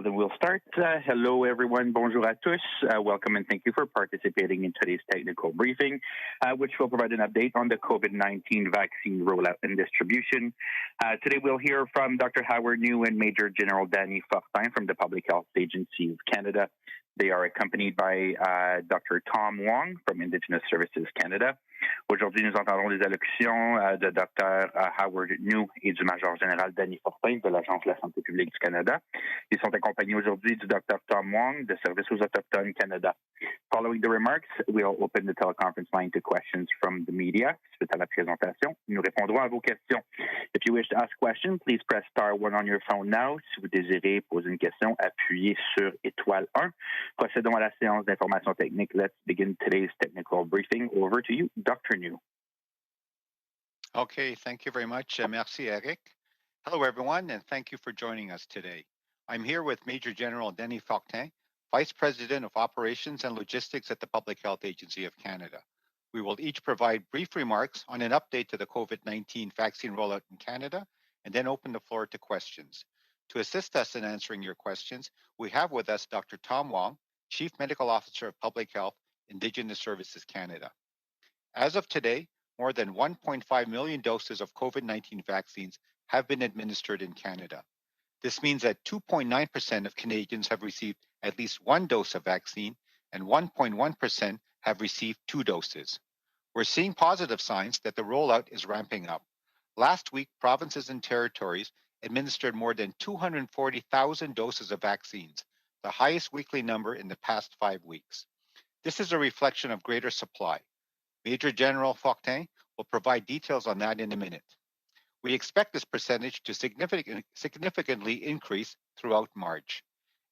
then we'll start. Hello, everyone. Bonjour à tous. Welcome and thank you for participating in today's technical briefing, which will provide an update on the COVID-19 vaccine rollout and distribution. Today, we'll hear from Dr. Howard Njoo and Major-General Dany Fortin from the Public Health Agency of Canada. They are accompanied by Dr. Tom Wong from Indigenous Services Canada. Aujourd'hui, nous entendrons les allocutions de Dr. Howard Njoo et du Major-Général Dany Fortin de l'Agence de la santé publique du Canada. Ils sont accompagnés aujourd'hui du Dr. Tom Wong de Services aux Autochtones Canada. Following the remarks, we'll open the teleconference line to questions from the media. Suite à la présentation, nous répondrons à vos questions. If you wish to ask a question, please press *1 on your phone now. Si vous désirez poser une question, appuyez sur *1. Procédons à la séance d'information technique. Let's begin today's technical briefing. Over to you, Dr. Njoo. Okay, thank you very much. Merci, Eric. Hello, everyone, and thank you for joining us today. I'm here with Major General Dany Fortin, Vice President of Operations and Logistics at the Public Health Agency of Canada. We will each provide brief remarks on an update to the COVID-19 vaccine rollout in Canada, and then open the floor to questions. To assist us in answering your questions, we have with us Dr. Tom Wong, Chief Medical Officer of Public Health, Indigenous Services Canada. As of today, more than 1.5 million doses of COVID-19 vaccines have been administered in Canada. This means that 2.9% of Canadians have received at least one dose of vaccine, and 1.1% have received 2 doses. We're seeing positive signs that the rollout is ramping up. Last week, provinces and territories administered more than 240,000 doses of vaccines, the highest weekly number in the past 5 weeks. This is a reflection of greater supply. Major General Fortin will provide details on that in a minute. We expect this percentage to significantly increase throughout March.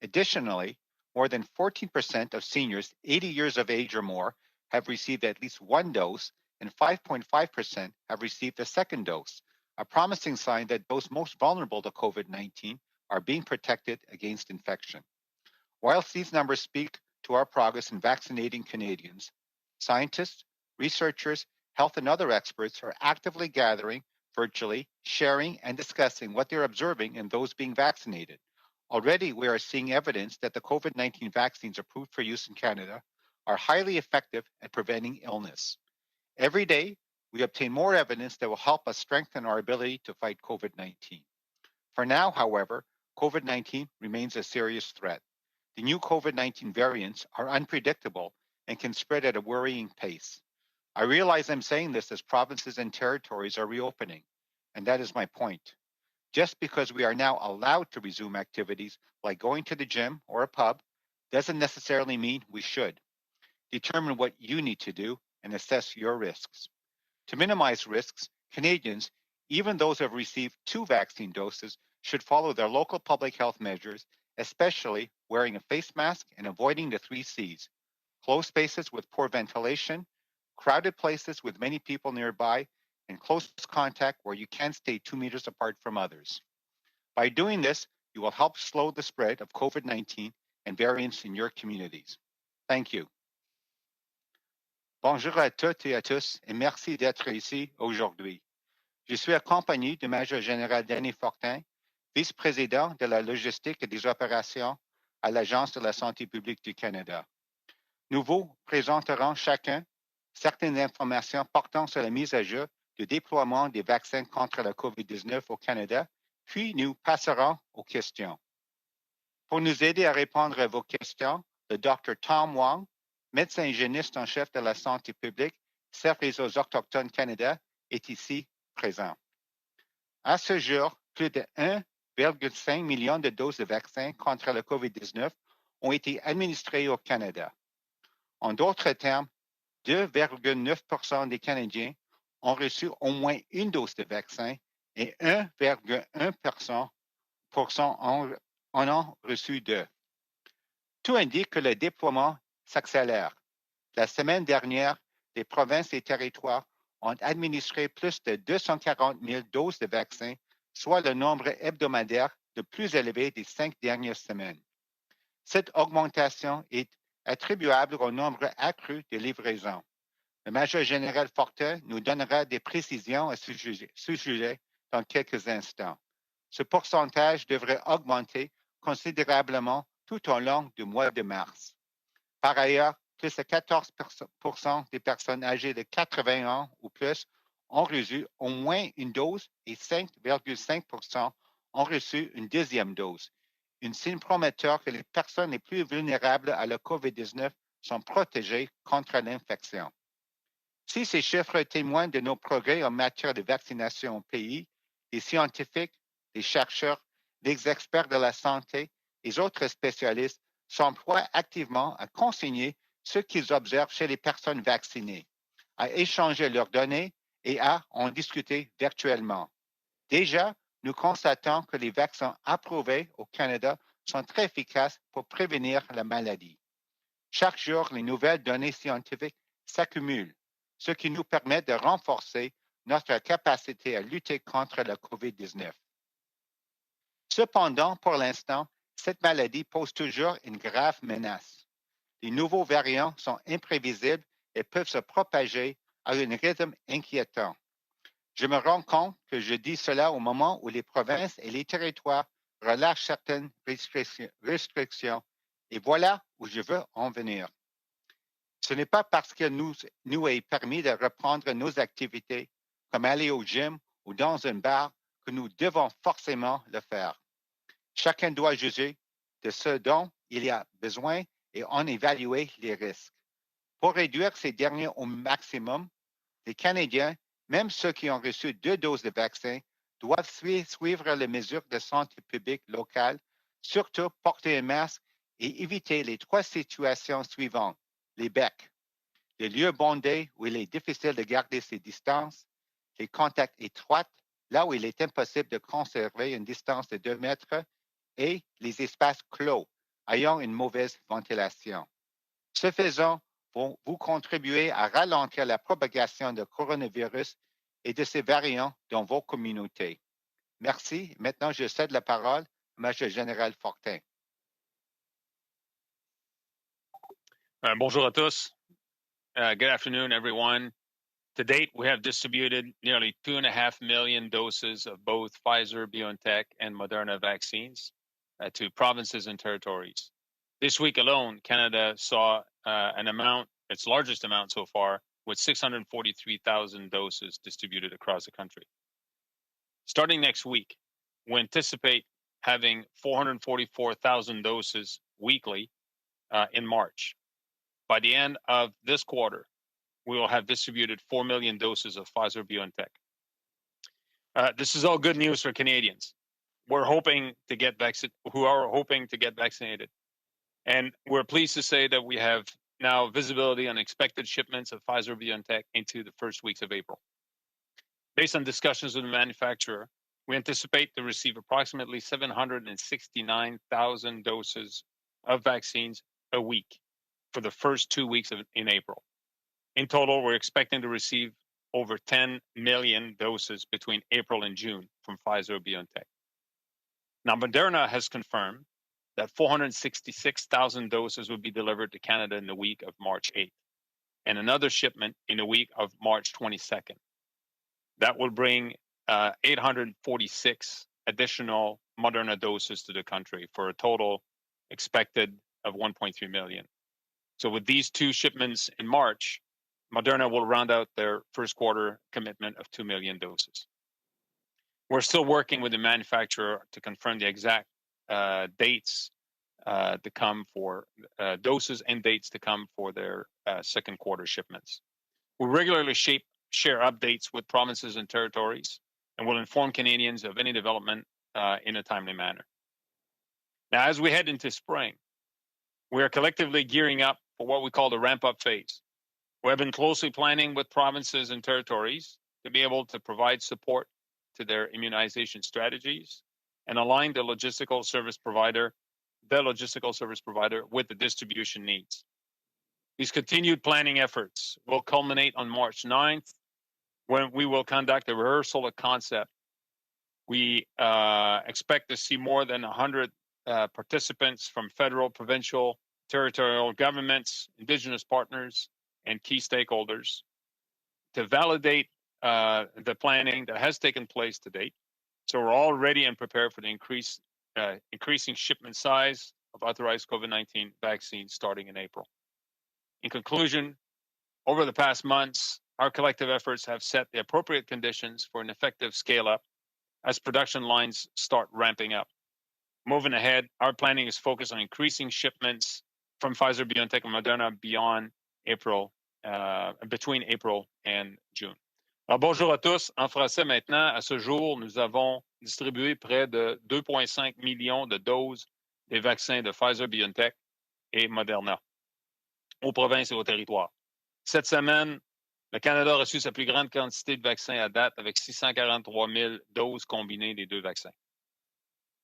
Additionally, more than 14% of seniors 80 years of age or more have received at least one dose, and 5.5% have received a second dose, a promising sign that those most vulnerable to COVID-19 are being protected against infection. Whilst these numbers speak to our progress in vaccinating Canadians, scientists, researchers, health and other experts are actively gathering, virtually, sharing, and discussing what they're observing in those being vaccinated. Already, we are seeing evidence that the COVID-19 vaccines approved for use in Canada are highly effective at preventing illness. Every day, we obtain more evidence that will help us strengthen our ability to fight COVID-19. For now, however, COVID-19 remains a serious threat. The new COVID-19 variants are unpredictable and can spread at a worrying pace. I realize I'm saying this as provinces and territories are reopening, and that is my point. Just because we are now allowed to resume activities like going to the gym or a pub doesn't necessarily mean we should. Determine what you need to do and assess your risks. To minimize risks, Canadians, even those who have received 2 vaccine doses, should follow their local public health measures, especially wearing a face mask and avoiding the 3 C's: closed spaces with poor ventilation, crowded places with many people nearby, and close contact where you can't stay 2 meters apart from others. By doing this, you will help slow the spread of COVID-19 and variants in your communities. Thank you. Bonjour à toutes et à tous et merci d'être ici aujourd'hui. Je suis accompagné du Major-Général Dany Fortin, vice-président de la logistique et des opérations à l'Agence de la santé publique du Canada. Nous vous présenterons chacun certaines informations portant sur la mise à jour du déploiement des vaccins contre la COVID-19 au Canada, puis nous passerons aux questions. Pour nous aider à répondre à vos questions, le Dr. Tom Wong, médecin hygiéniste en chef de la santé publique, Services aux Autochtones Canada, est ici présent. À ce jour, plus de 1,5 million de doses de vaccins contre la COVID-19 ont été administrées au Canada. En d'autres termes, 2,9% des Canadiens ont reçu au moins une dose de vaccin et 1,1% en ont reçu 2. Tout indique que le déploiement s'accélère. La semaine dernière, les provinces et territoires ont administré plus de 240 000 doses de vaccins, soit le nombre hebdomadaire le plus élevé des 5 dernières semaines. Cette augmentation est attribuable au nombre accru de livraisons. Le Major-Général Fortin nous donnera des précisions à ce sujet dans quelques instants. Ce pourcentage devrait augmenter considérablement tout au long du mois de mars. Par ailleurs, plus de 14 des personnes âgées de 80 ans ou plus ont reçu au moins une dose et 5,5 ont reçu une deuxième dose. Un signe prometteur que les personnes les plus vulnérables à la COVID-19 sont protégées contre l'infection. Si ces chiffres témoignent de nos progrès en matière de vaccination au pays, les scientifiques, les chercheurs, les experts de la santé et les autres spécialistes s'emploient activement à consigner ce qu'ils observent chez les personnes vaccinées, à échanger leurs données et à en discuter virtuellement. Déjà, nous constatons que les vaccins approuvés au Canada sont très efficaces pour prévenir la maladie. Chaque jour, les nouvelles données scientifiques s'accumulent, ce qui nous permet de renforcer notre capacité à lutter contre la COVID-19. Cependant, pour l'instant, cette maladie pose toujours une grave menace. Les nouveaux variants sont imprévisibles et peuvent se propager à un rythme inquiétant. Je me rends compte que je dis cela au moment où les provinces et les territoires relâchent certaines restrictions, et voilà où je veux en venir. Ce n'est pas parce que nous est permis de reprendre nos activités, comme aller au gym ou dans un bar, que nous devons forcément le faire. Chacun doit juger de ce dont il y a besoin et en évaluer les risques. Pour réduire ces derniers au maximum, les Canadiens, même ceux qui ont reçu 2 doses de vaccin, doivent suivre les mesures de santé publique locales, surtout porter un masque et éviter les 3 situations suivantes. Les becs, les lieux bondés où il est difficile de garder ses distances, les contacts étroits, là où il est impossible de conserver une distance de 2 mètres, et les espaces clos, ayant une mauvaise ventilation. Ce faisant, vous contribuez à ralentir la propagation du coronavirus et de ses variants dans vos communautés. Merci. Maintenant, je cède la parole à Major-General Fortin. Bonjour à tous. Good afternoon, everyone. To date, we have distributed nearly 2.5 million doses of both Pfizer, BioNTech, and Moderna vaccines to provinces and territories. This week alone, Canada saw its largest amount so far, with 643,000 doses distributed across the country. Starting next week, we anticipate having 444,000 doses weekly in March. By the end of this quarter, we will have distributed 4 million doses of Pfizer BioNTech. This is all good news for Canadians. Who are hoping to get vaccinated. And we're pleased to say that we have now visibility on expected shipments of Pfizer BioNTech into the first weeks of April. Based on discussions with the manufacturer, we anticipate to receive approximately 769,000 doses of vaccines a week for the first 2 weeks in April. In total, we're expecting to receive over 10 million doses between April and June from Pfizer BioNTech. Now, Moderna has confirmed that 466,000 doses will be delivered to Canada in the week of March 8th, and another shipment in the week of March 22nd. That will bring 846 additional Moderna doses to the country for a total expected of 1.3 million. So with these 2 shipments in March, Moderna will round out their first quarter commitment of 2 million doses. We're still working with the manufacturer to confirm the exact dates to come for doses and dates to come for their second quarter shipments. We regularly share updates with provinces and territories, and will inform Canadians of any development in a timely manner. Now, as we head into spring, we are collectively gearing up for what we call the ramp-up phase. We have been closely planning with provinces and territories to be able to provide support to their immunization strategies and align the logistical service provider with the distribution needs. These continued planning efforts will culminate on March 9th, when we will conduct a rehearsal of concept. We expect to see more than 100 participants from federal, provincial, territorial governments, Indigenous partners, and key stakeholders to validate the planning that has taken place to date. So we're all ready and prepared for the increased increasing shipment size of authorized COVID-19 vaccines starting in April. In conclusion, over the past months, our collective efforts have set the appropriate conditions for an effective scale-up as production lines start ramping up. Moving ahead, our planning is focused on increasing shipments from Pfizer, BioNTech, and Moderna beyond April, between April and June. Alors, bonjour à tous. En français maintenant, à ce jour, nous avons distribué près de 2,5 millions de doses des vaccins de Pfizer, BioNTech et Moderna aux provinces et aux territoires. Cette semaine, le Canada a reçu sa plus grande quantité de vaccins à date avec 643 000 doses combinées des deux vaccins.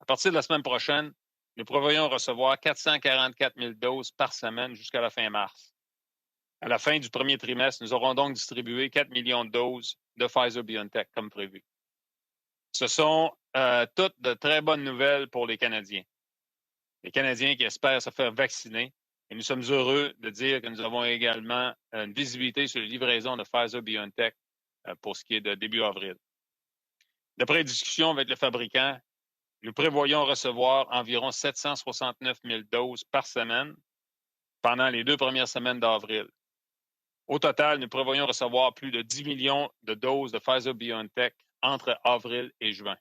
À partir de la semaine prochaine, nous prévoyons recevoir 444 000 doses par semaine jusqu'à la fin mars. À la fin du premier trimestre, nous aurons donc distribué 4 millions de doses de Pfizer-BioNTech comme prévu. Ce sont toutes de très bonnes nouvelles pour les Canadiens. Les Canadiens qui espèrent se faire vacciner. Et nous sommes heureux de dire que nous avons également une visibilité sur les livraisons de Pfizer-BioNTech pour ce qui est de début avril. D'après les discussions avec le fabricant, nous prévoyons recevoir environ 769 000 doses par semaine pendant les 2 premières semaines d'avril. Au total, nous prévoyons recevoir plus de 10 millions de doses de Pfizer-BioNTech entre avril et juin.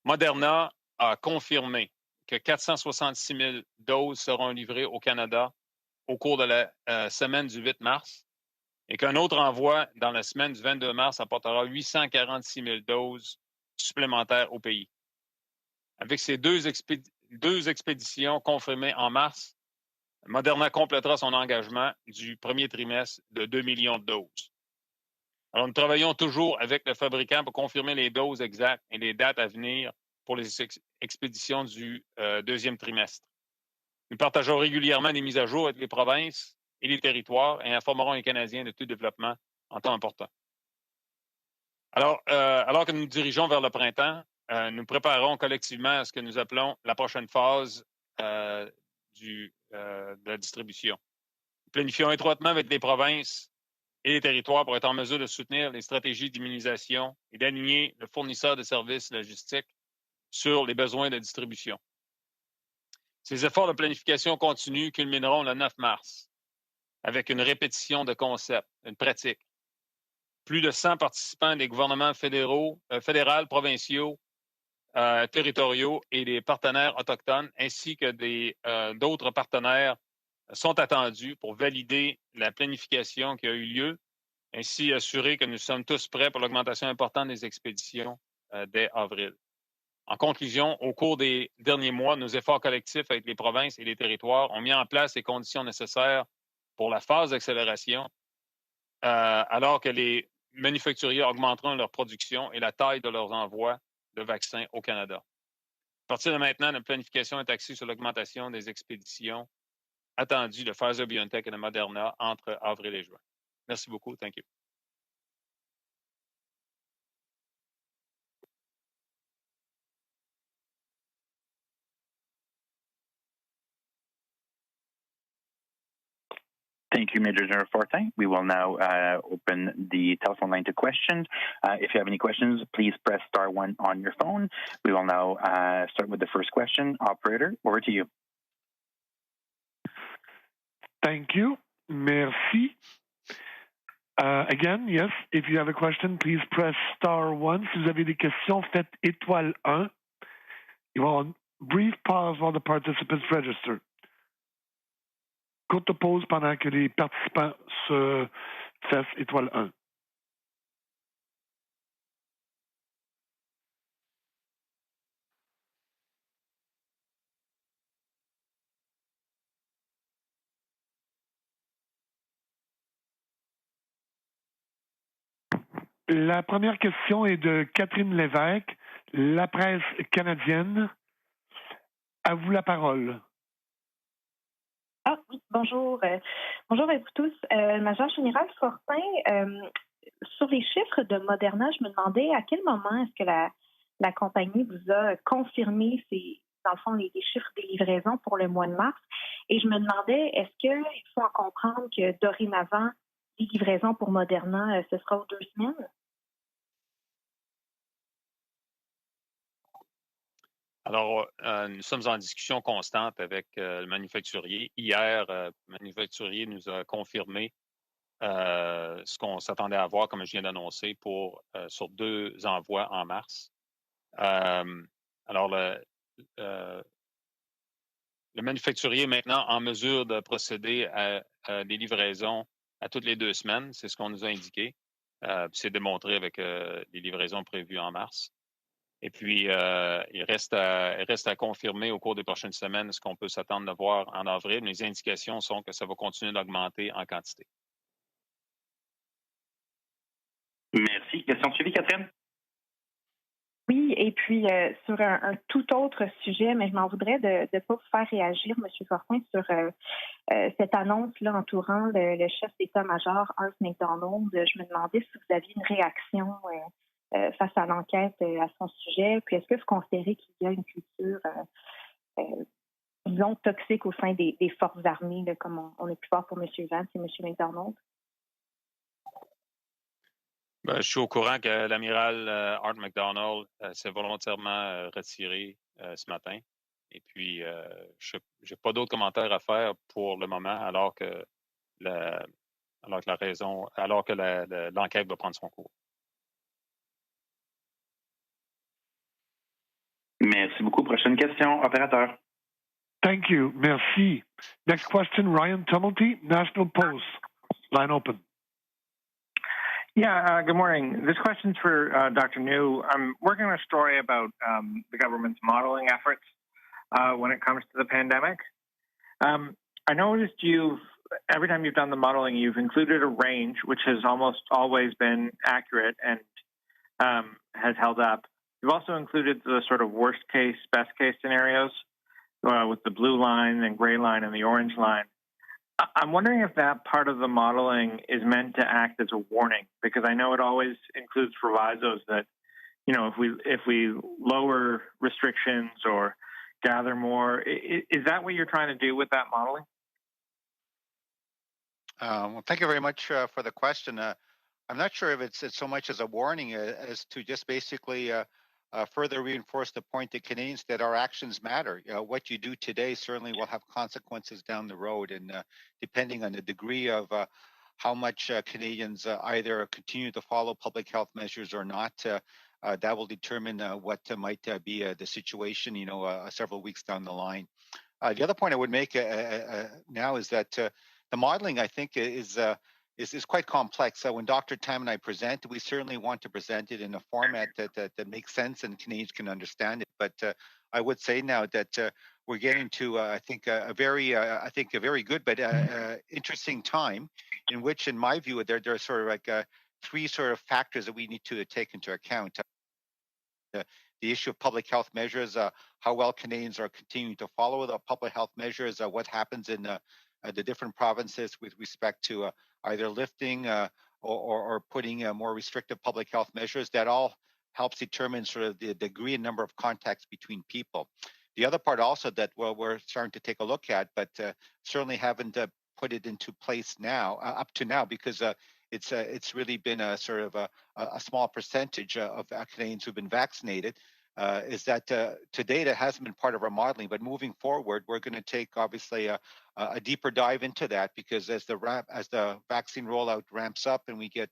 Moderna a confirmé que 466 000 doses seront livrées au Canada au cours de la semaine du 8 mars et qu'un autre envoi dans la semaine du 22 mars apportera 846 000 doses supplémentaires au pays. Avec ces deux expéditions confirmées en mars, Moderna complétera son engagement du premier trimestre de 2 millions de doses. Alors, nous travaillons toujours avec le fabricant pour confirmer les doses exactes et les dates à venir pour les expéditions du deuxième trimestre. Nous partageons régulièrement des mises à jour avec les provinces et les territoires et informerons les Canadiens de tout développement en temps important. Alors que nous nous dirigeons vers le printemps, nous préparons collectivement à ce que nous appelons la prochaine phase de la distribution. Nous planifions étroitement avec les provinces et les territoires pour être en mesure de soutenir les stratégies d'immunisation et d'aligner le fournisseur de services logistiques sur les besoins de distribution. Ces efforts de planification continue culmineront le 9 mars avec une répétition de concepts, une pratique. Plus de 100 participants des gouvernements fédéraux, provinciaux, territoriaux et des partenaires autochtones, ainsi que d'autres partenaires sont attendus pour valider la planification qui a eu lieu, ainsi assurer que nous sommes tous prêts pour l'augmentation importante des expéditions dès avril. En conclusion, au cours des derniers mois, nos efforts collectifs avec les provinces et les territoires ont mis en place les conditions nécessaires pour la phase d'accélération, alors que les manufacturiers augmenteront leur production et la taille de leurs envois de vaccins au Canada. À partir de maintenant, notre planification est axée sur l'augmentation des expéditions attendues de Pfizer-BioNTech et de Moderna entre avril et juin. Merci beaucoup. Thank you. Thank you, Major-General Fortin. We will now open the telephone line to questions. If you have any questions, please press *1 on your phone. We will now start with the first question. Operator, over to you. Thank you. Merci. Again, yes, if you have a question, please press *1. Si vous avez des questions, faites *1. You want a brief pause while the participants register. Courte pause pendant que les participants se fassent *1. La première question est de Catherine Lévesque, La Presse canadienne. À vous la parole. Ah oui, bonjour. Bonjour à vous tous. Major-Général Fortin, sur les chiffres de Moderna, je me demandais à quel moment est-ce que la compagnie vous a confirmé dans le fond, les chiffres des livraisons pour le mois de mars. Et je me demandais, est-ce qu'il faut en comprendre que dorénavant, les livraisons pour Moderna, ce sera aux 2 semaines? Alors, nous sommes en discussion constante avec le manufacturier. Hier, le manufacturier nous a confirmé ce qu'on s'attendait à voir, comme je viens d'annoncer, sur 2 envois en mars. Alors, le manufacturier est maintenant en mesure de procéder à des livraisons à toutes les 2 semaines. C'est ce qu'on nous a indiqué. C'est démontré avec les livraisons prévues en mars. Et puis, il reste à confirmer au cours des prochaines semaines ce qu'on peut s'attendre de voir en avril. Les indications sont que ça va continuer d'augmenter en quantité. Merci. Question suivie, Catherine? Oui, et puis sur un tout autre sujet, mais je m'en voudrais de ne pas vous faire réagir, M. Fortin, sur cette annonce-là entourant le chef d'état-major, Art McDonald. Je me demandais si vous aviez une réaction face à l'enquête à son sujet. Puis est-ce que vous considérez qu'il y a une culture, disons, toxique au sein des forces armées, là, comme on a pu voir pour M. Vance et M. McDonald? Ben, je suis au courant que l'amiral Art McDonald s'est volontairement retiré ce matin. Et puis, je n'ai pas d'autres commentaires à faire pour le moment, alors que l'enquête va prendre son cours. Merci beaucoup. Prochaine question, opérateur. Thank you. Merci. Next question, Ryan Tumulty, National Post. Line open. Yeah, good morning. This question's for Dr. Njoo. I'm working on a story about the government's modeling efforts when it comes to the pandemic. I noticed every time you've done the modeling, you've included a range, which has almost always been accurate and has held up. You've also included the sort of worst case, best case scenarios with the blue line and gray line and the orange line. I'm wondering if that part of the modeling is meant to act as a warning, because I know it always includes provisos that, if we lower restrictions or gather more, is that what you're trying to do with that modeling? Well, thank you very much for the question. I'm not sure if it's so much as a warning as to just basically further reinforce the point to Canadians that our actions matter. What you do today certainly will have consequences down the road, and depending on the degree of how much Canadians either continue to follow public health measures or not, that will determine what might be the situation, several weeks down the line. The other point I would make now is that the modeling, I think, is quite complex. When Dr. Tam and I present, we certainly want to present it in a format that makes sense and Canadians can understand it. But I would say now that we're getting to, I think, a very good but interesting time, in which, in my view, there are sort of like 3 sort of factors that we need to take into account. The issue of public health measures, how well Canadians are continuing to follow the public health measures, what happens in the different provinces with respect to either lifting or putting more restrictive public health measures. That all helps determine sort of the degree and number of contacts between people. The other part also that we're starting to take a look at, but certainly haven't put it into place now, up to now, because it's really been a sort of a small percentage of Canadians who've been vaccinated. Is that to date it hasn't been part of our modeling, but moving forward, we're going to take obviously a deeper dive into that, because as the vaccine rollout ramps up and we get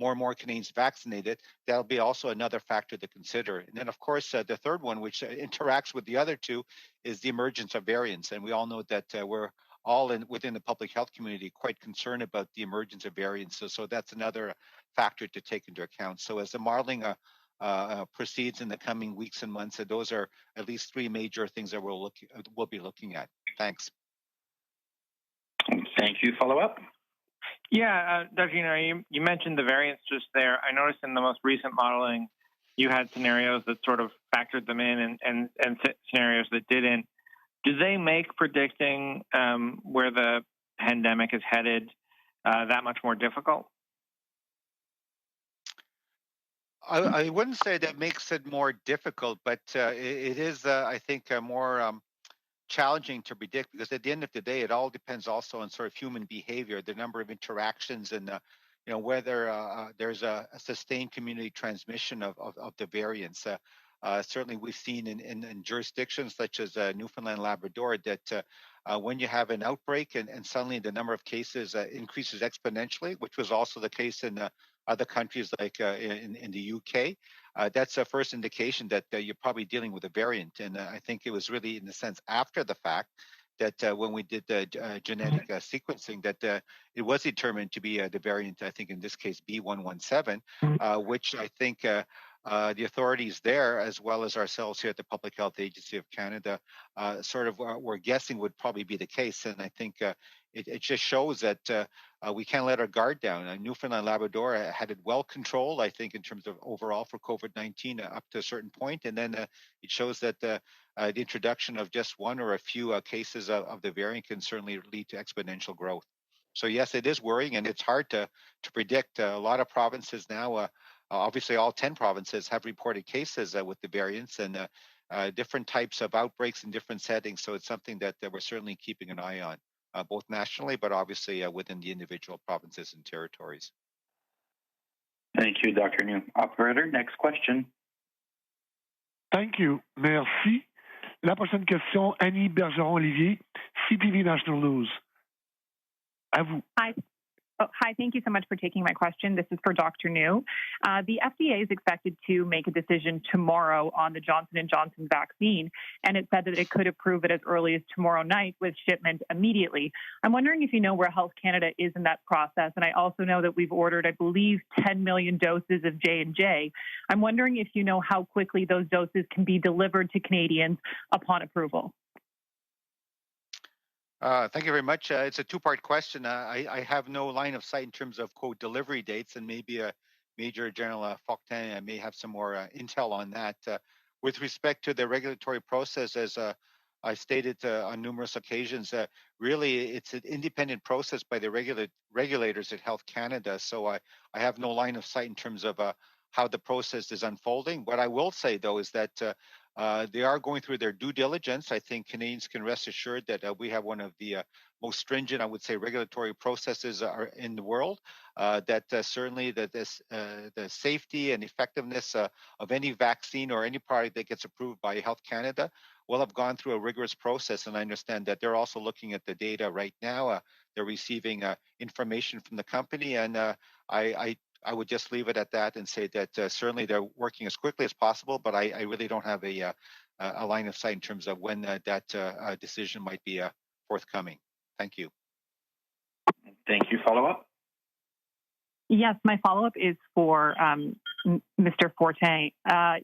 more and more Canadians vaccinated, that'll be also another factor to consider. And then, of course, the third one, which interacts with the other two, is the emergence of variants. And we all know that we're all within the public health community quite concerned about the emergence of variants. So that's another factor to take into account. So as the modeling proceeds in the coming weeks and months, those are at least 3 major things that we'll be looking at. Thanks. Thank you. Follow up? Yeah, Dr. You mentioned the variants just there. I noticed in the most recent modeling, you had scenarios that sort of factored them in and scenarios that didn't. Do they make predicting where the pandemic is headed that much more difficult? I wouldn't say that makes it more difficult, but it is, I think, more challenging to predict, because at the end of the day, it all depends also on sort of human behavior, the number of interactions, and whether there's a sustained community transmission of the variants. certainly we've seen in jurisdictions such as Newfoundland, Labrador, that when you have an outbreak and suddenly the number of cases increases exponentially, which was also the case in other countries like in the UK, that's a first indication that you're probably dealing with a variant. And I think it was really, in a sense, after the fact that when we did the genetic sequencing, that it was determined to be the variant, I think in this case, B117, which I think the authorities there, as well as ourselves here at the Public Health Agency of Canada, sort of were guessing would probably be the case. And I think it just shows that we can't let our guard down. Newfoundland Labrador had it well controlled, I think, in terms of overall for COVID-19 up to a certain point. And then it shows that the introduction of just one or a few cases of the variant can certainly lead to exponential growth. So yes, it is worrying, and it's hard to predict. A lot of provinces now, obviously all 10 provinces have reported cases with the variants and different types of outbreaks in different settings. So it's something that we're certainly keeping an eye on, both nationally, but obviously within the individual provinces and territories. Thank you, Dr. Njoo. Operator, next question. Thank you. Merci. La prochaine question, Annie Bergeron-Olivier, CTV National News. À vous. Hi, thank you so much for taking my question. This is for Dr. Njoo. The FDA is expected to make a decision tomorrow on the Johnson & Johnson vaccine, and it said that it could approve it as early as tomorrow night with shipment immediately. I'm wondering if you know where Health Canada is in that process, and I also know that we've ordered, I believe, 10 million doses of J&J. I'm wondering if you know how quickly those doses can be delivered to Canadians upon approval. Thank you very much. It's a two-part question. I have no line of sight in terms of quote delivery dates, and maybe Major-General Fortin may have some more intel on that. With respect to the regulatory process, as I stated on numerous occasions, really it's an independent process by the regulators at Health Canada. So I have no line of sight in terms of how the process is unfolding. What I will say, though, is that they are going through their due diligence. I think Canadians can rest assured that we have one of the most stringent, I would say, regulatory processes in the world. That certainly the safety and effectiveness of any vaccine or any product that gets approved by Health Canada will have gone through a rigorous process. And I understand that they're also looking at the data right now. They're receiving information from the company, and I would just leave it at that and say that certainly they're working as quickly as possible, but I really don't have a line of sight in terms of when that decision might be forthcoming. Thank you. Thank you. Follow-up? Yes, my follow-up is for Mr. Fortin.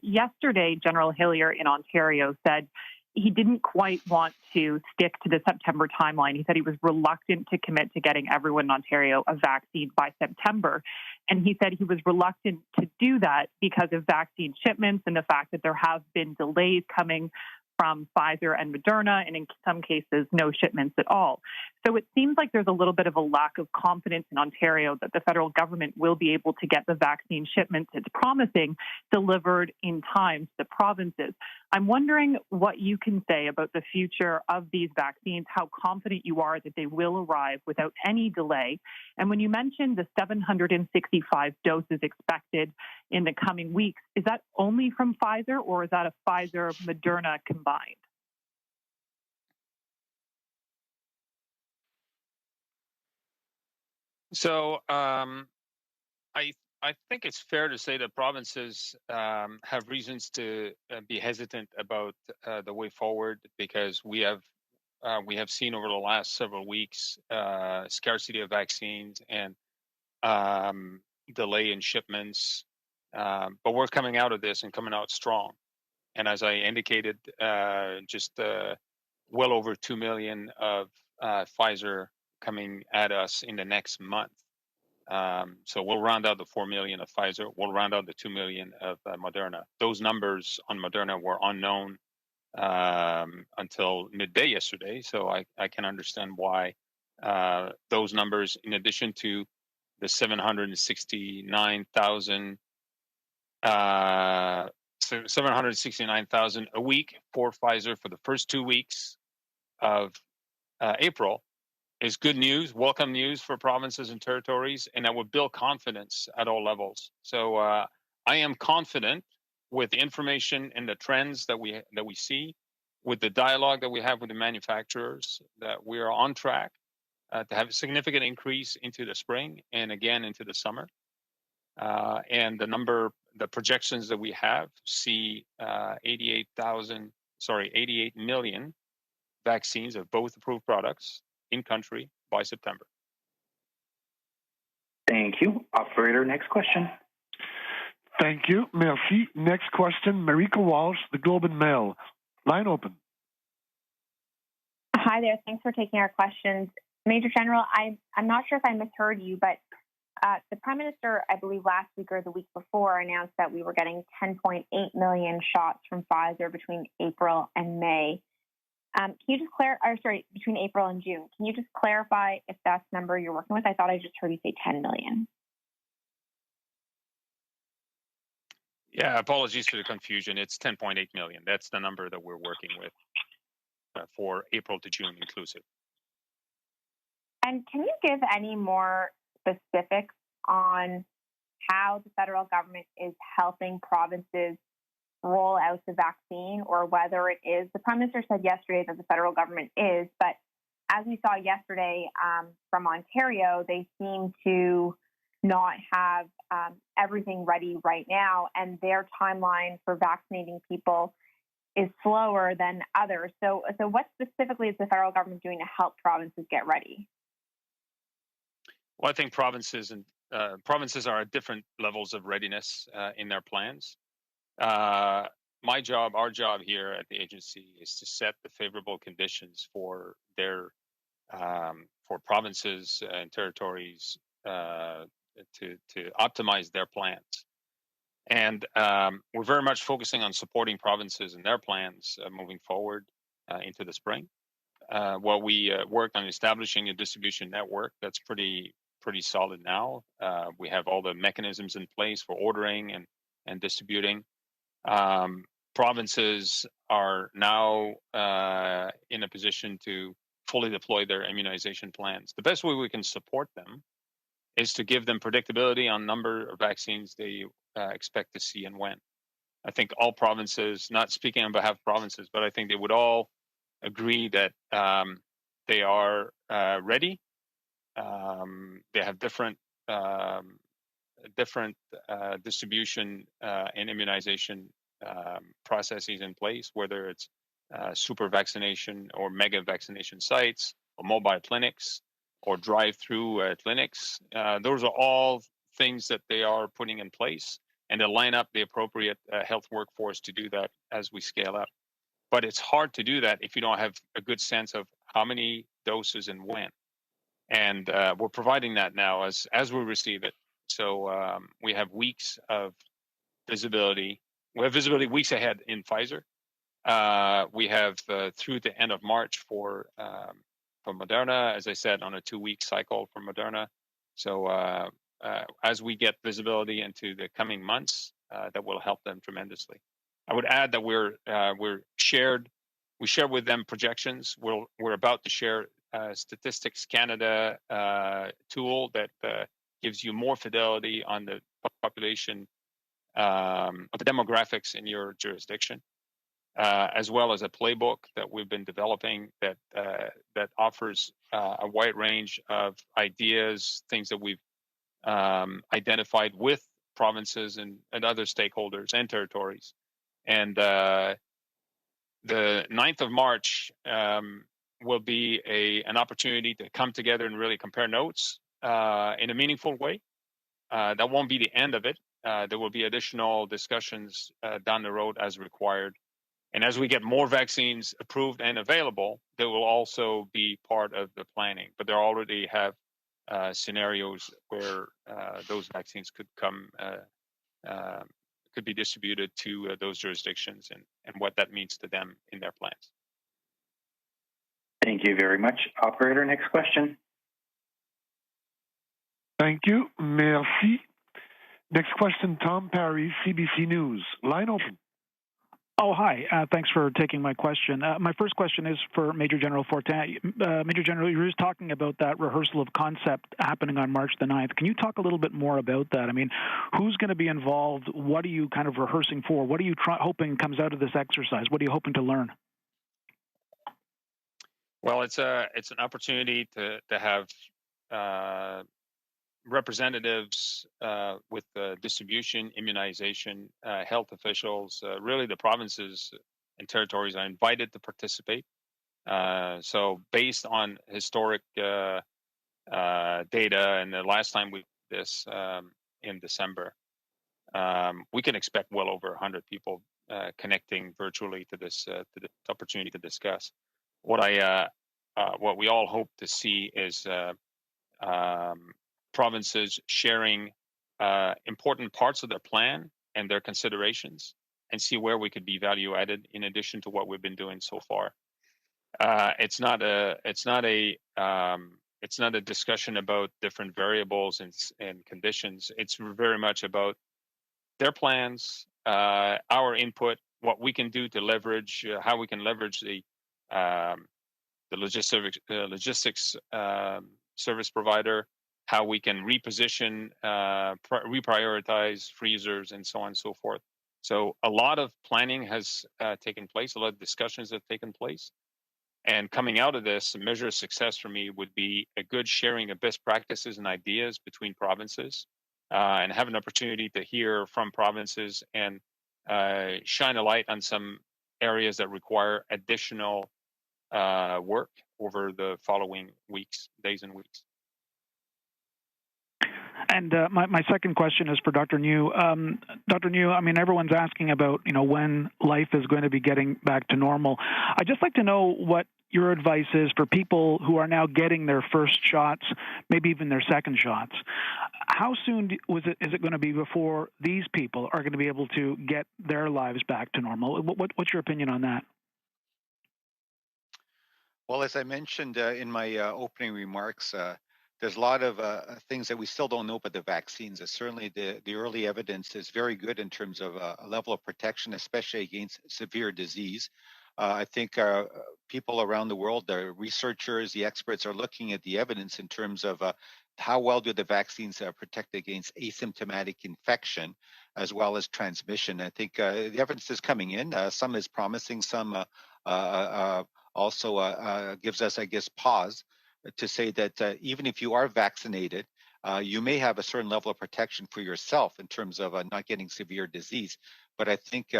Yesterday, General Hillier in Ontario said he didn't quite want to stick to the September timeline. He said he was reluctant to commit to getting everyone in Ontario a vaccine by September. And he said he was reluctant to do that because of vaccine shipments and the fact that there have been delays coming from Pfizer and Moderna, and in some cases, no shipments at all. So it seems like there's a little bit of a lack of confidence in Ontario that the federal government will be able to get the vaccine shipments it's promising delivered in time to the provinces. I'm wondering what you can say about the future of these vaccines, how confident you are that they will arrive without any delay. And when you mentioned the 765 doses expected in the coming weeks, is that only from Pfizer, or is that a Pfizer-Moderna combined? So I think it's fair to say that provinces have reasons to be hesitant about the way forward, because we have seen over the last several weeks scarcity of vaccines and delay in shipments. But we're coming out of this and coming out strong. And as I indicated, just well over 2 million of Pfizer coming at us in the next month. So we'll round out the 4 million of Pfizer. We'll round out the 2 million of Moderna. Those numbers on Moderna were unknown until midday yesterday. So I can understand why those numbers, in addition to the 769,000 a week for Pfizer for the first 2 weeks of April, is good news, welcome news for provinces and territories, and that would build confidence at all levels. So I am confident with the information and the trends that we see, with the dialogue that we have with the manufacturers, that we are on track to have a significant increase into the spring and again into the summer. And the projections that we have see 88 million vaccines of both approved products in country by September. Thank you. Operator, next question. Thank you. Merci. Next question, Marika Walsh, The Globe and Mail. Line open. Hi there. Thanks for taking our questions. Major General, I'm not sure if I misheard you, but the Prime Minister, I believe last week or the week before, announced that we were getting 10.8 million shots from Pfizer between April and May. Can you just between April and June. Can you just clarify if that's the number you're working with? I thought I just heard you say 10 million. Yeah, apologies for the confusion. It's 10.8 million. That's the number that we're working with for April to June inclusive. And can you give any more specifics on how the federal government is helping provinces roll out the vaccine, or whether it is, the Prime Minister said yesterday that the federal government is, but as we saw yesterday from Ontario, they seem to not have everything ready right now, and their timeline for vaccinating people is slower than others. So what specifically is the federal government doing to help provinces get ready? Well, I think provinces are at different levels of readiness in their plans. Our job here at the agency is to set the favorable conditions for for provinces and territories to optimize their plans. And we're very much focusing on supporting provinces and their plans moving forward into the spring. While we work on establishing a distribution network that's pretty solid now. We have all the mechanisms in place for ordering and distributing. Provinces are now in a position to fully deploy their immunization plans. The best way we can support them is to give them predictability on number of vaccines they expect to see and when. I think all provinces, not speaking on behalf of provinces, but I think they would all agree that they are ready. They have different distribution and immunization processes in place, whether it's super vaccination or mega vaccination sites or mobile clinics or drive-through clinics. Those are all things that they are putting in place, and to line up the appropriate health workforce to do that as we scale up. But it's hard to do that if you don't have a good sense of how many doses and when. And we're providing that now as we receive it. So we have weeks of visibility. We have visibility weeks ahead in Pfizer. We have through the end of March for Moderna, as I said, on a 2-week cycle for Moderna. So as we get visibility into the coming months, that will help them tremendously. I would add that we share with them projections. We're about to share Statistics Canada tool that gives you more fidelity on the population, of the demographics in your jurisdiction, as well as a playbook that we've been developing that offers a wide range of ideas, things that we've identified with provinces and other stakeholders and territories. And the 9th of March will be an opportunity to come together and really compare notes in a meaningful way. That won't be the end of it. There will be additional discussions down the road as required. And as we get more vaccines approved and available, they will also be part of the planning. But there already have scenarios where those vaccines could be distributed to those jurisdictions and what that means to them in their plans. Thank you very much. Operator, next question. Thank you. Merci. Next question, Tom Parry, CBC News. Line open. Oh, hi. Thanks for taking my question. My first question is for Major General Fortin. Major General, you were just talking about that rehearsal of concept happening on March the 9th. Can you talk a little bit more about that? I mean, who's going to be involved? What are you kind of rehearsing for? What are you hoping comes out of this exercise? What are you hoping to learn? Well, it's an opportunity to have representatives with distribution, immunization, health officials, really the provinces and territories are invited to participate. So based on historic data, and the last time we did this in December, we can expect well over 100 people connecting virtually to this opportunity to discuss. What we all hope to see is provinces sharing important parts of their plan and their considerations, and see where we could be value added in addition to what we've been doing so far. It's not a discussion about different variables and conditions. It's very much about their plans, our input, what we can do to leverage, how we can leverage the logistics service provider, how we can reposition, reprioritize freezers, and so on and so forth. So a lot of planning has taken place, a lot of discussions have taken place. And coming out of this, a measure of success for me would be a good sharing of best practices and ideas between provinces, and have an opportunity to hear from provinces and shine a light on some areas that require additional work over the following days and weeks. And my second question is for Dr. Njoo. Dr. Njoo, I mean, everyone's asking about, when life is going to be getting back to normal. I'd just like to know what your advice is for people who are now getting their first shots, maybe even their second shots. How soon is it going to be before these people are going to be able to get their lives back to normal? What's your opinion on that? Well, as I mentioned in my opening remarks, there's a lot of things that we still don't know about the vaccines. Certainly, the early evidence is very good in terms of a level of protection, especially against severe disease. I think people around the world, the researchers, the experts, are looking at the evidence in terms of how well do the vaccines protect against asymptomatic infection as well as transmission. I think the evidence is coming in. Some is promising, some also gives us, I guess, pause to say that even if you are vaccinated, you may have a certain level of protection for yourself in terms of not getting severe disease. But I think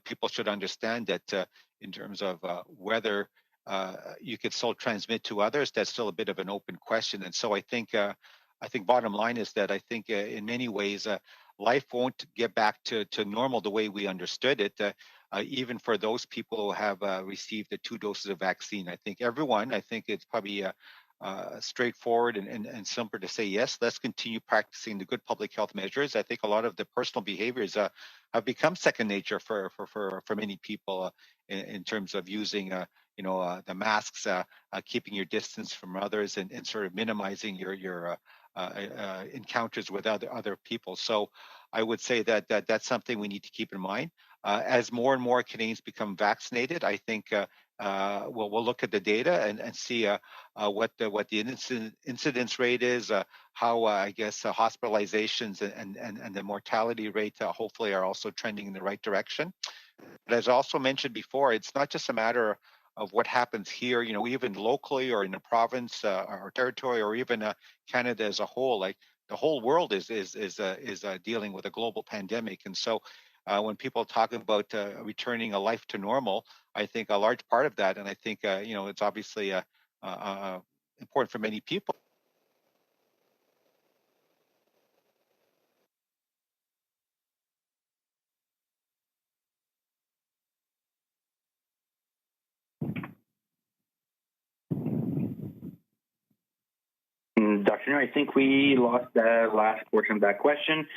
people should understand that in terms of whether you could still transmit to others, that's still a bit of an open question. And so I think bottom line is that I think in many ways, life won't get back to normal the way we understood it. Even for those people who have received the 2 doses of vaccine. I think it's probably straightforward and simple to say, yes, let's continue practicing the good public health measures. I think a lot of the personal behaviors have become second nature for many people in terms of using the masks, keeping your distance from others, and sort of minimizing your encounters with other people. So I would say that that's something we need to keep in mind. As more and more Canadians become vaccinated, I think we'll look at the data and see what the incidence rate is, how I guess hospitalizations and the mortality rate hopefully are also trending in the right direction. But as I also mentioned before, it's not just a matter of what happens here, even locally or in a province or territory, or even Canada as a whole. Like the whole world is dealing with a global pandemic, and so when people are talking about returning a life to normal, I think a large part of that, and I think it's obviously important for many people. Dr. Njoo, I think we lost the last portion of that question.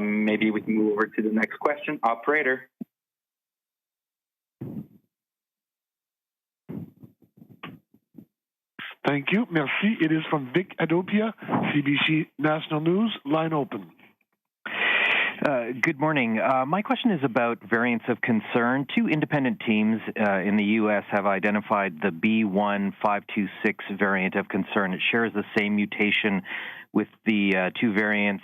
Maybe we can move over to the next question. Operator. Thank you. Merci. It is from Vic Adopia, CBC National News. Line open. Good morning. My question is about variants of concern. Two independent teams in the U.S. have identified the B.1.526 variant of concern. It shares the same mutation with the two variants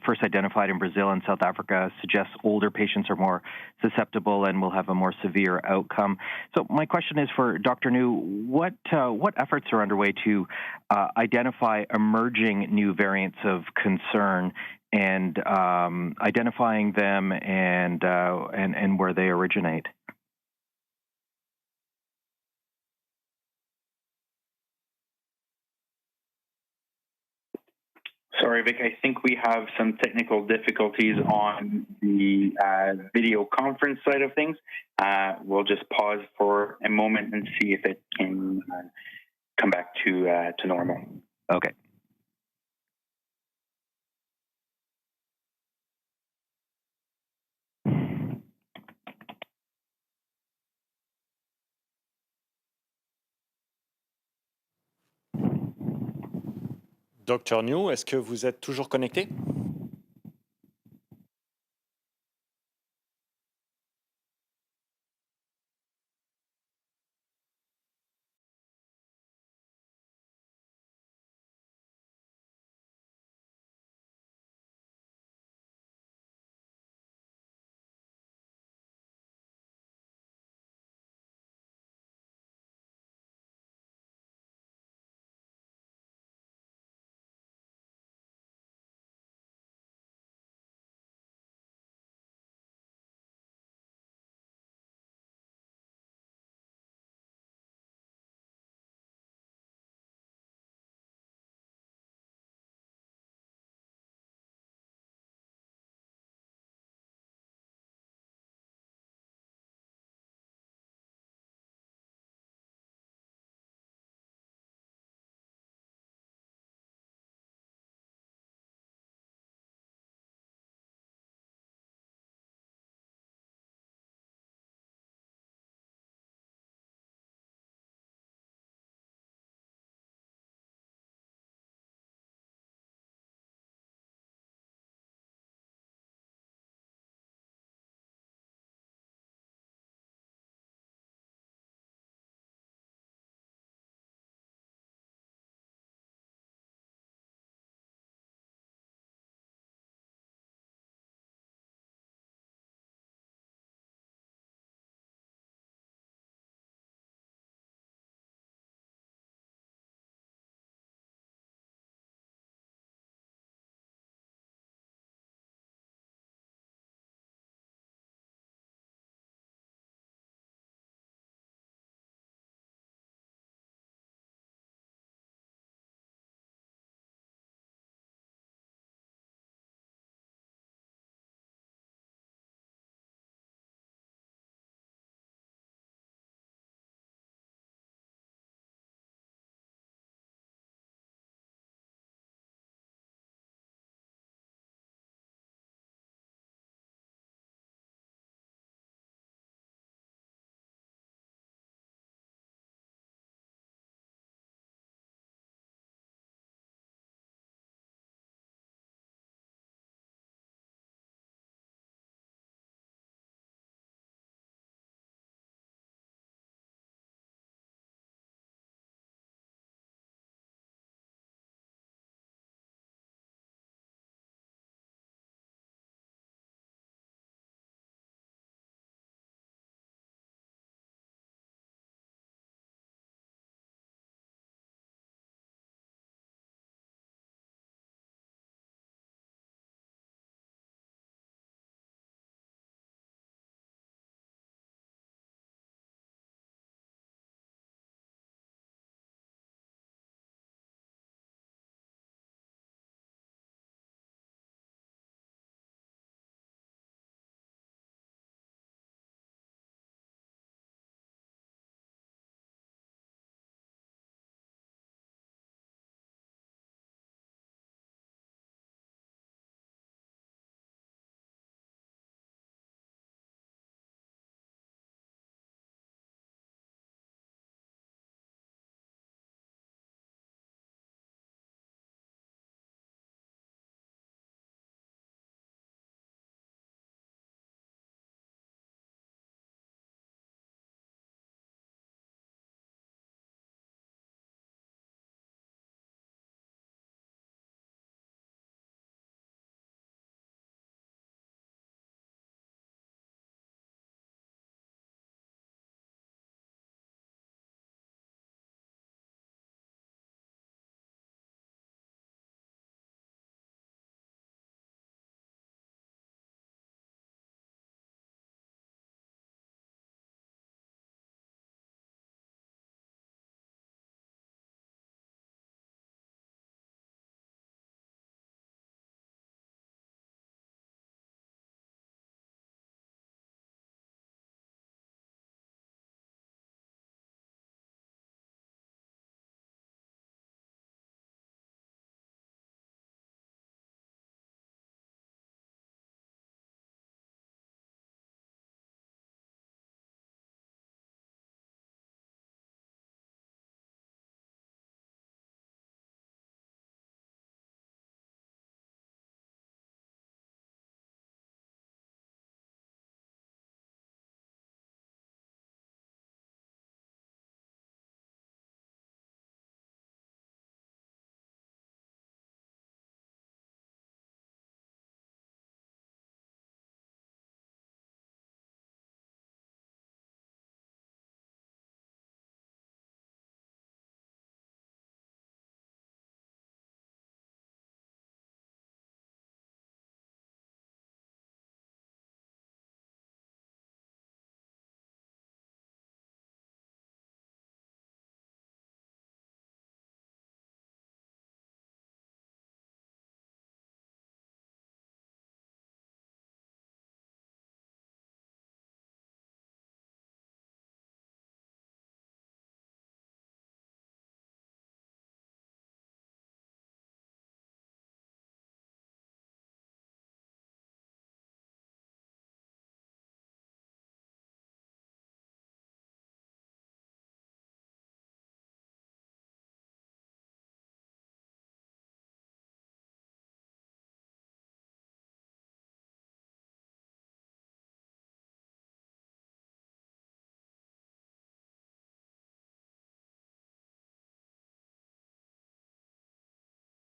first identified in Brazil and South Africa, suggests older patients are more susceptible and will have a more severe outcome. So my question is for Dr. Njoo, what efforts are underway to identify emerging new variants of concern and identifying them and where they originate? Sorry, Vic, I think we have some technical difficulties on the video conference side of things. We'll just pause for a moment and see if it can come back to normal. Okay. Dr Njoo, est-ce que vous êtes toujours connecté?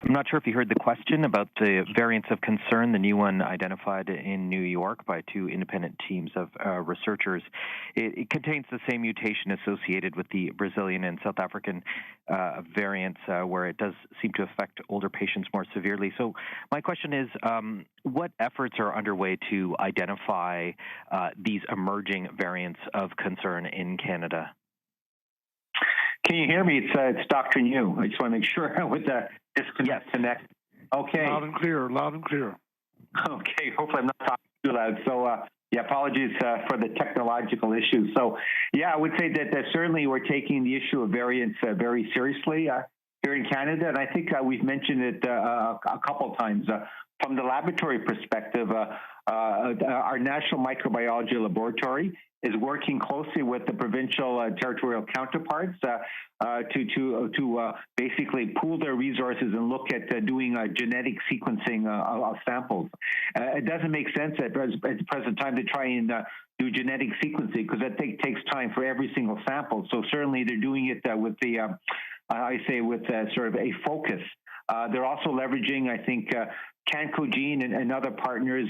I'm not sure if you heard the question about the variants of concern, the new one identified in New York by two independent teams of researchers. It contains the same mutation associated with the Brazilian and South African variants, where it does seem to affect older patients more severely. So my question is, what efforts are underway to identify these emerging variants of concern in Canada? Can you hear me? It's Dr. Njoo. I just want to make sure with the disconnect. Okay. Loud and clear. Loud and clear. Okay. Hopefully I'm not talking too loud. So, apologies for the technological issues. So, I would say that certainly we're taking the issue of variants very seriously here in Canada, and I think we've mentioned it a couple of times. From the laboratory perspective, our National Microbiology Laboratory is working closely with the provincial territorial counterparts to basically pool their resources and look at doing genetic sequencing of samples. It doesn't make sense at the present time to try and do genetic sequencing because that takes time for every single sample. So certainly they're doing it with the, with sort of a focus. They're also leveraging, I think, Cancogene and other partners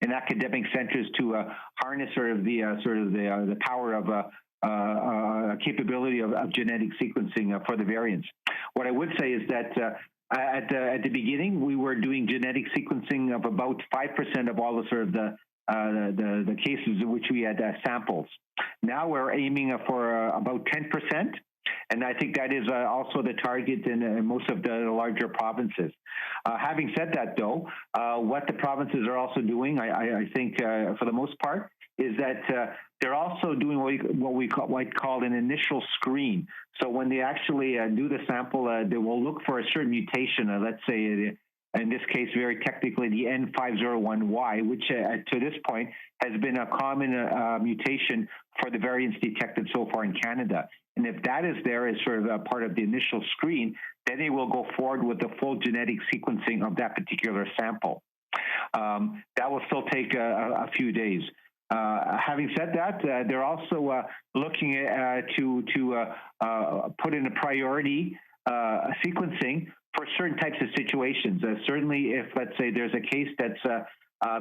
in academic centers to harness the power of capability of genetic sequencing for the variants. What I would say is that at the beginning we were doing genetic sequencing of about 5% of all the cases in which we had samples. Now we're aiming for about 10%. And I think that is also the target in most of the larger provinces. Having said that, though, what the provinces are also doing, I think, for the most part, is that they're also doing what we call an initial screen. So when they actually do the sample, they will look for a certain mutation. Let's say, in this case, very technically, the N501Y, which to this point has been a common mutation for the variants detected so far in Canada. And if that is there as sort of a part of the initial screen, then they will go forward with the full genetic sequencing of that particular sample. That will still take a few days. Having said that, they're also looking to put in a priority sequencing for certain types of situations. Certainly, if, let's say, there's a case that's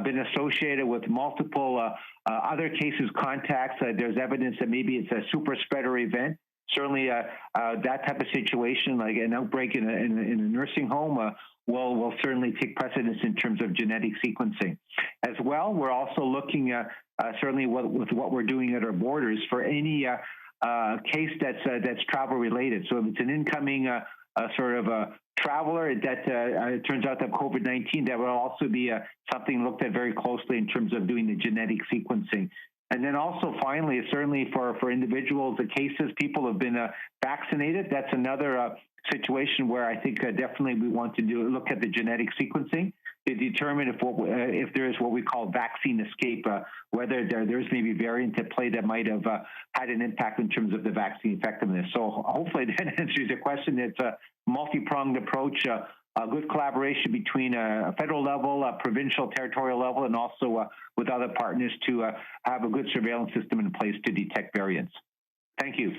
been associated with multiple other cases, contacts, there's evidence that maybe it's a super spreader event. Certainly, that type of situation, like an outbreak in a nursing home, will certainly take precedence in terms of genetic sequencing. As well, we're also looking at certainly with what we're doing at our borders for any case that's travel related. So if it's an incoming traveler that it turns out that COVID-19, that will also be something looked at very closely in terms of doing the genetic sequencing. And then also finally, certainly for individuals, the cases, people have been vaccinated. That's another situation where I think definitely we want to look at the genetic sequencing to determine if there is what we call vaccine escape, whether there's maybe variant at play that might have had an impact in terms of the vaccine effectiveness. So hopefully that answers your question. It's a multi-pronged approach, a good collaboration between a federal level, a provincial, territorial level, and also with other partners to have a good surveillance system in place to detect variants. Thank you.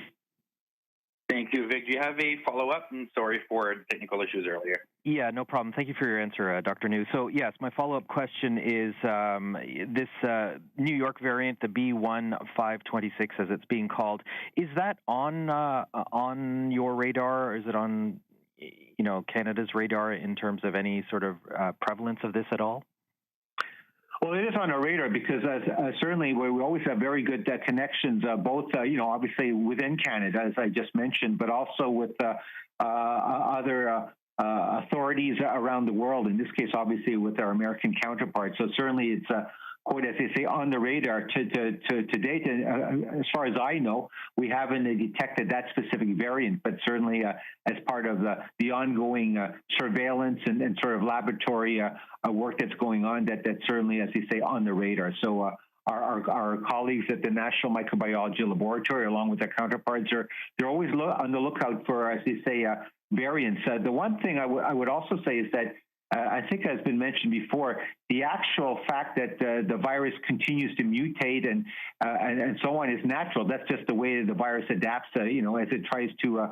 Thank you, Vic. Do you have a follow-up? I'm sorry for technical issues earlier. Yeah, no problem. Thank you for your answer, Dr. Njoo. So, yes, my follow-up question is this New York variant, the B1526, as it's being called, is that on your radar, or is it on Canada's radar in terms of any sort of prevalence of this at all? Well, it is on our radar because certainly we always have very good connections, both, obviously within Canada, as I just mentioned, but also with other authorities around the world, in this case, obviously with our American counterparts. So certainly it's quite, as they say, on the radar to date. As far as I know, we haven't detected that specific variant, but certainly as part of the ongoing surveillance and sort of laboratory work that's going on, that's certainly, as they say, on the radar. So our colleagues at the National Microbiology Laboratory, along with their counterparts, they're always on the lookout for, as they say, variants. The one thing I would also say is that I think has been mentioned before, the actual fact that the virus continues to mutate and so on is natural. That's just the way the virus adapts, as it tries to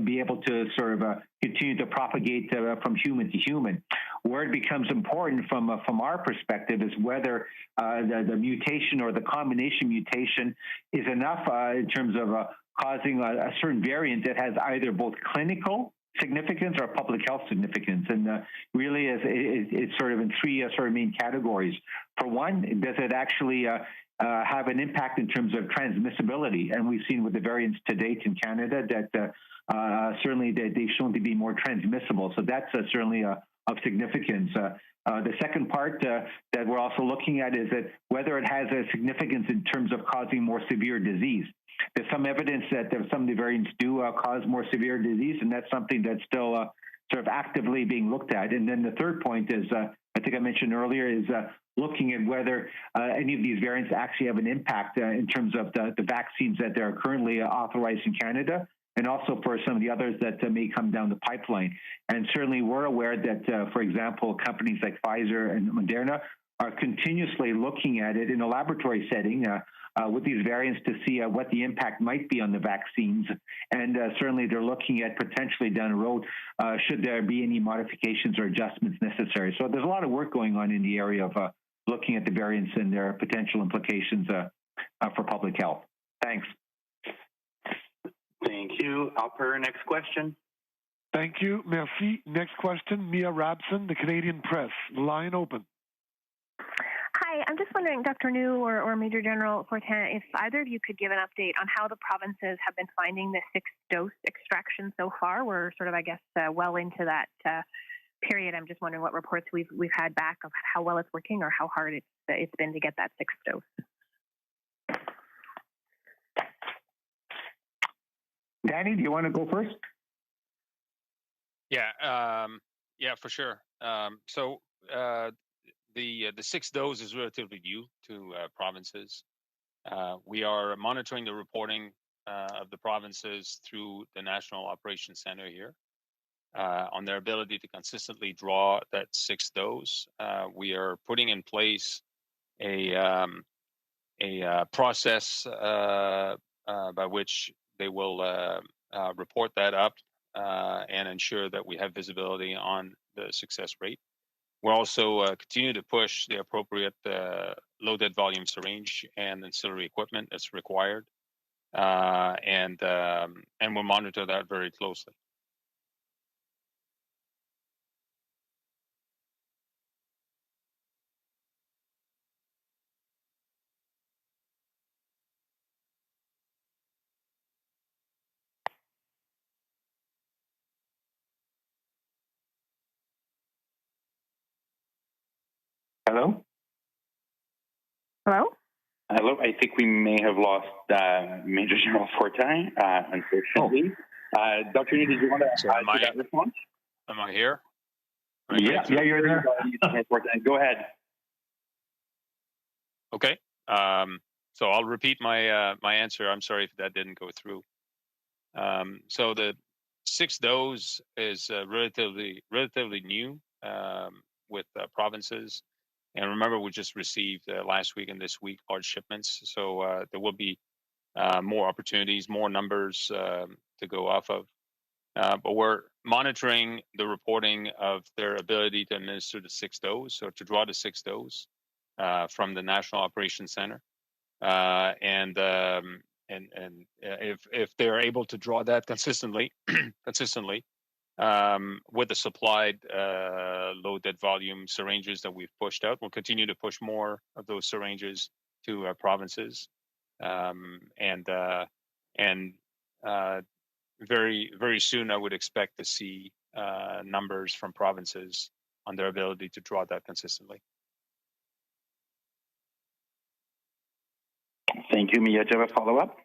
be able to sort of continue to propagate from human to human. Where it becomes important from our perspective is whether the mutation or the combination mutation is enough in terms of causing a certain variant that has either both clinical significance or public health significance, and really it's sort of in three sort of main categories. For one, does it actually have an impact in terms of transmissibility? And we've seen with the variants to date in Canada that certainly they've shown to be more transmissible. So that's certainly of significance. The second part that we're also looking at is that whether it has a significance in terms of causing more severe disease. There's some evidence that some of the variants do cause more severe disease, and that's something that's still sort of actively being looked at. And then the third point is, I think I mentioned earlier, is looking at whether any of these variants actually have an impact in terms of the vaccines that are currently authorized in Canada, and also for some of the others that may come down the pipeline. And certainly we're aware that, for example, companies like Pfizer and Moderna are continuously looking at it in a laboratory setting with these variants to see what the impact might be on the vaccines. And certainly they're looking at potentially down the road, should there be any modifications or adjustments necessary. So there's a lot of work going on in the area of looking at the variants and their potential implications for public health. Thanks. Thank you. Operator, next question. Thank you. Merci. Next question, Mia Rabson, the Canadian Press. Line open. Hi, I'm just wondering, Dr. Njoo or Major General Fortin, if either of you could give an update on how the provinces have been finding the sixth dose extraction so far. We're sort of, I guess, well into that period. I'm just wondering what reports we've had back of how well it's working or how hard it's been to get that sixth dose. Danny, do you want to go first? Yeah, for sure. So the sixth dose is relatively new to provinces. We are monitoring the reporting of the provinces through the National Operations Center here on their ability to consistently draw that sixth dose. We are putting in place a process by which they will report that up and ensure that we have visibility on the success rate. We're also continue to push the appropriate low-dead volume syringe and ancillary equipment that's required, and we'll monitor that very closely. Hello? Hello? Hello. I think we may have lost Major General Fortin, unfortunately. Dr. Njoo, did you want to add to that response? Am I here? Yeah, you're there. Go ahead. Okay. So I'll repeat my answer. I'm sorry if that didn't go through. So the sixth dose is relatively new with provinces. And remember, we just received last week and this week large shipments. So there will be more opportunities, more numbers to go off of. But we're monitoring the reporting of their ability to administer the sixth dose or to draw the sixth dose from the National Operations Center. And if they're able to draw that consistently, with the supplied low-dead volume syringes that we've pushed out, we'll continue to push more of those syringes to provinces, and very, very soon I would expect to see numbers from provinces on their ability to draw that consistently. Thank you, Mia. Do you have a follow-up?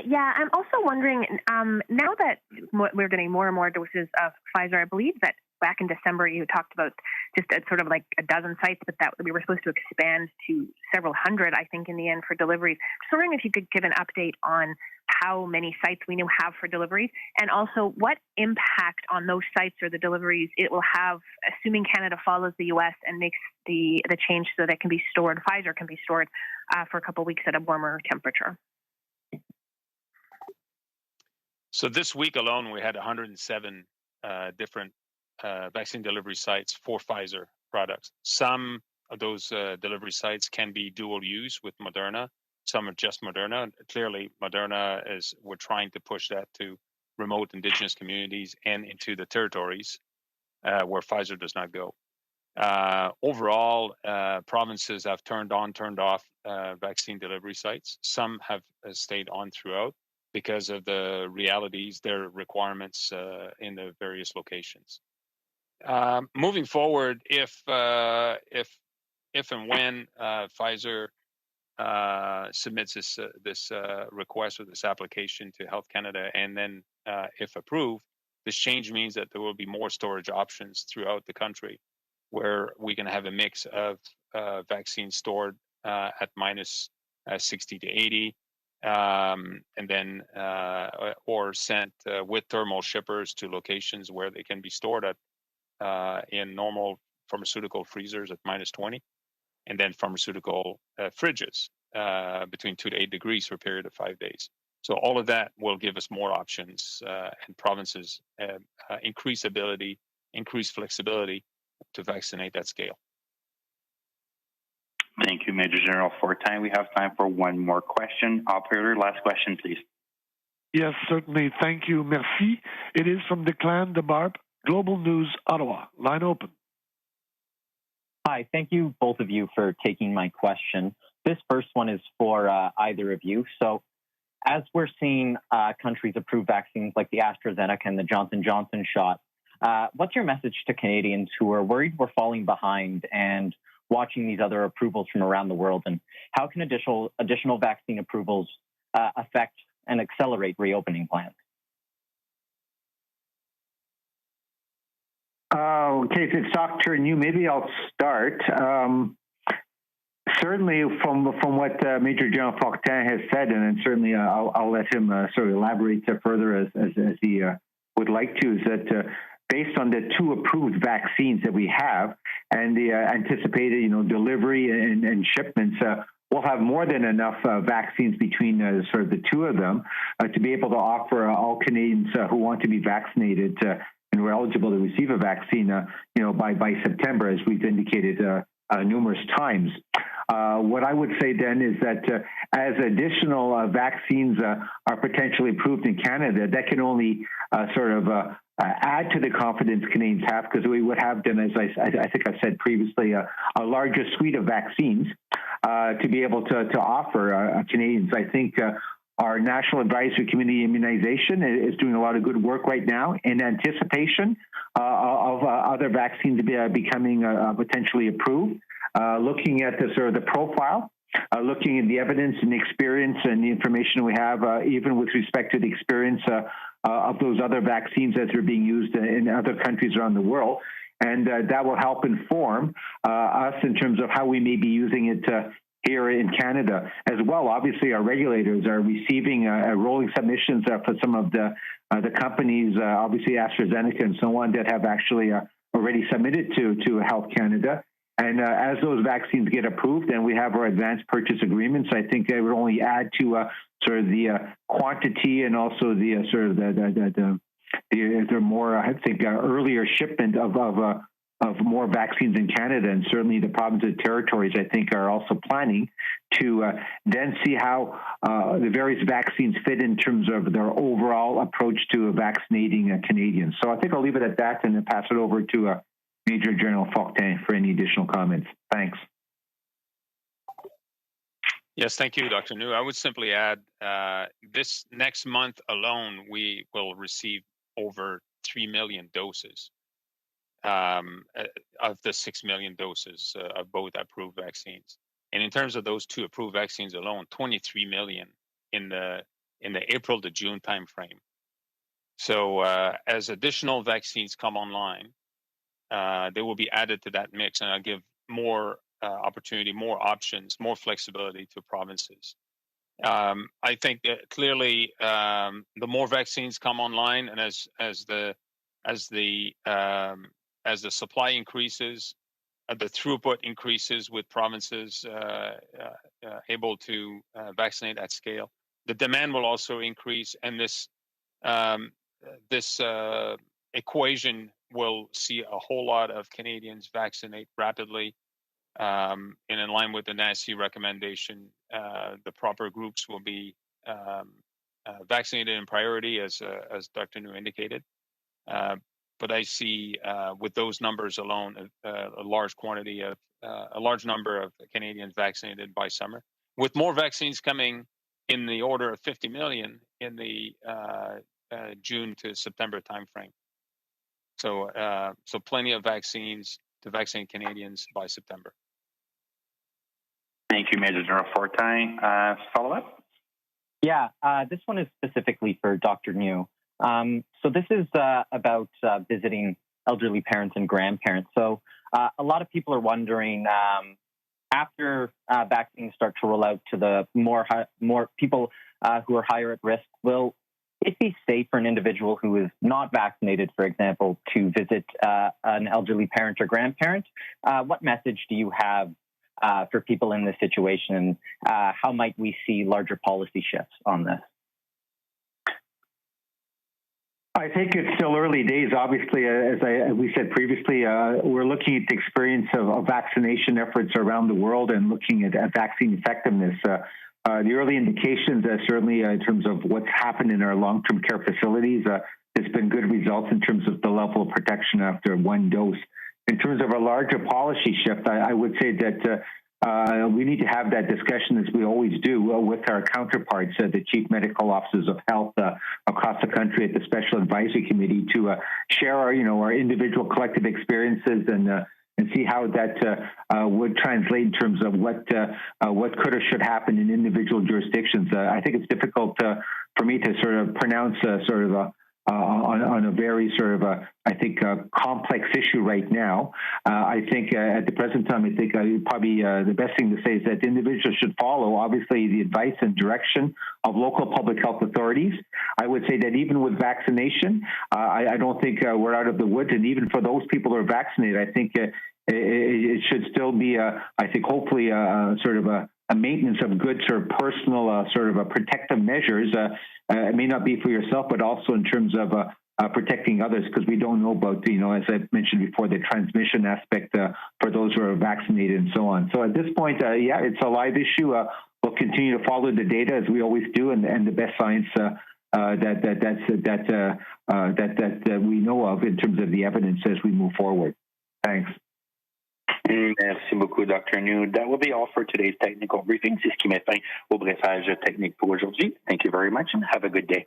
Yeah, I'm also wondering, now that we're getting more and more doses of Pfizer, I believe that back in December you talked about just sort of like a dozen sites, but that we were supposed to expand to several hundred, I think, in the end for deliveries. Just wondering if you could give an update on how many sites we now have for deliveries, and also what impact on those sites or the deliveries it will have, assuming Canada follows the U.S. and makes the change so that it can be stored, Pfizer can be stored for a couple of weeks at a warmer temperature. So this week alone, we had 107 different vaccine delivery sites for Pfizer products. Some of those delivery sites can be dual use with Moderna. Some are just Moderna. Clearly, Moderna we're trying to push that to remote Indigenous communities and into the territories where Pfizer does not go. Overall, provinces have turned on, turned off vaccine delivery sites. Some have stayed on throughout because of the realities, their requirements in the various locations. Moving forward, if and when Pfizer submits this request or this application to Health Canada, and then if approved, this change means that there will be more storage options throughout the country, where we can have a mix of vaccines stored at minus 60 to 80. And then or sent with thermal shippers to locations where they can be stored at in normal pharmaceutical freezers at minus 20, and then pharmaceutical fridges between 2 to 8 degrees for a period of 5 days. So all of that will give us more options, and provinces increase flexibility to vaccinate at scale. Thank you, Major General Fortin. We have time for one more question. Operator, last question, please. Yes, certainly. Thank you. Merci. It is from Declan DeBarb, Global News, Ottawa. Line open. Hi, thank you, both of you, for taking my question. This first one is for either of you. So as we're seeing countries approve vaccines like the AstraZeneca and the Johnson & Johnson shot, what's your message to Canadians who are worried we're falling behind and watching these other approvals from around the world, and how can additional vaccine approvals affect and accelerate reopening plans? Okay, if it's Dr. Njoo, maybe I'll start. Certainly, from what Major General Fortin has said, and then certainly I'll let him sort of elaborate further as he would like to, is that based on the 2 approved vaccines that we have and the anticipated, delivery and shipments, we'll have more than enough vaccines between sort of the 2 of them to be able to offer all Canadians who want to be vaccinated and who are eligible to receive a vaccine, by September, as we've indicated numerous times. What I would say then is that as additional vaccines are potentially approved in Canada, that can only sort of add to the confidence Canadians have, because we would have then, as I think I've said previously, a larger suite of vaccines to be able to offer Canadians. I think our National Advisory Committee Immunization is doing a lot of good work right now in anticipation of other vaccines becoming potentially approved, looking at the sort of the profile, looking at the evidence and the experience and the information we have, even with respect to the experience of those other vaccines as they're being used in other countries around the world. And that will help inform us in terms of how we may be using it here in Canada as well. Obviously, our regulators are receiving rolling submissions for some of the companies, obviously AstraZeneca and so on, that have actually already submitted to Health Canada. And as those vaccines get approved and we have our advanced purchase agreements, I think it would only add to sort of the quantity and also the sort of the more, I think, earlier shipment of more vaccines in Canada, and certainly the provinces and territories, I think, are also planning to then see how the various vaccines fit in terms of their overall approach to vaccinating Canadians. So I think I'll leave it at that and then pass it over to Major General Fortin for any additional comments. Thanks. Yes, thank you, Dr. Njoo. I would simply add, this next month alone, we will receive over 3 million doses of the 6 million doses of both approved vaccines. And in terms of those 2 approved vaccines alone, 23 million in the in the April to June timeframe. So as additional vaccines come online, they will be added to that mix, and I'll give more opportunity, more options, more flexibility to provinces. I think that clearly the more vaccines come online, and as the supply increases, the throughput increases with provinces able to vaccinate at scale, the demand will also increase, and this equation will see a whole lot of Canadians vaccinate rapidly. And in line with the NACI recommendation, the proper groups will be vaccinated in priority, as Dr. Njoo indicated. But I see with those numbers alone, a large number of Canadians vaccinated by summer, with more vaccines coming in the order of 50 million in the June to September timeframe. So plenty of vaccines to vaccinate Canadians by September. Thank you, Major General Fortin. Follow-up? Yeah, this one is specifically for Dr. Njoo. So this is about visiting elderly parents and grandparents. So a lot of people are wondering, after vaccines start to roll out to the more people who are higher at risk, will it be safe for an individual who is not vaccinated, for example, to visit an elderly parent or grandparent? What message do you have for people in this situation? How might we see larger policy shifts on this? I think it's still early days. Obviously, as we said previously, we're looking at the experience of vaccination efforts around the world and looking at vaccine effectiveness. The early indications, certainly in terms of what's happened in our long-term care facilities, there's been good results in terms of the level of protection after one dose. In terms of a larger policy shift, I would say that we need to have that discussion, as we always do, with our counterparts, the chief medical officers of health across the country at the Special Advisory Committee, to share our individual collective experiences and see how that would translate in terms of what could or should happen in individual jurisdictions. I think it's difficult for me to sort of pronounce on a very complex issue right now. I think at the present time, I think probably the best thing to say is that individuals should follow, obviously, the advice and direction of local public health authorities. I would say that even with vaccination, I don't think we're out of the woods. And even for those people who are vaccinated, I think it should still be, hopefully, a maintenance of good personal protective measures. It may not be for yourself, but also in terms of protecting others, because we don't know about, as I mentioned before, the transmission aspect for those who are vaccinated and so on. So at this point, it's a live issue. We'll continue to follow the data, as we always do, and the best science that we know of in terms of the evidence as we move forward. Thanks. Merci beaucoup, Dr. Njoo. That will be all for today's technical briefing. C'est ce qui met fin au briefage technique pour aujourd'hui. Thank you very much and have a good day.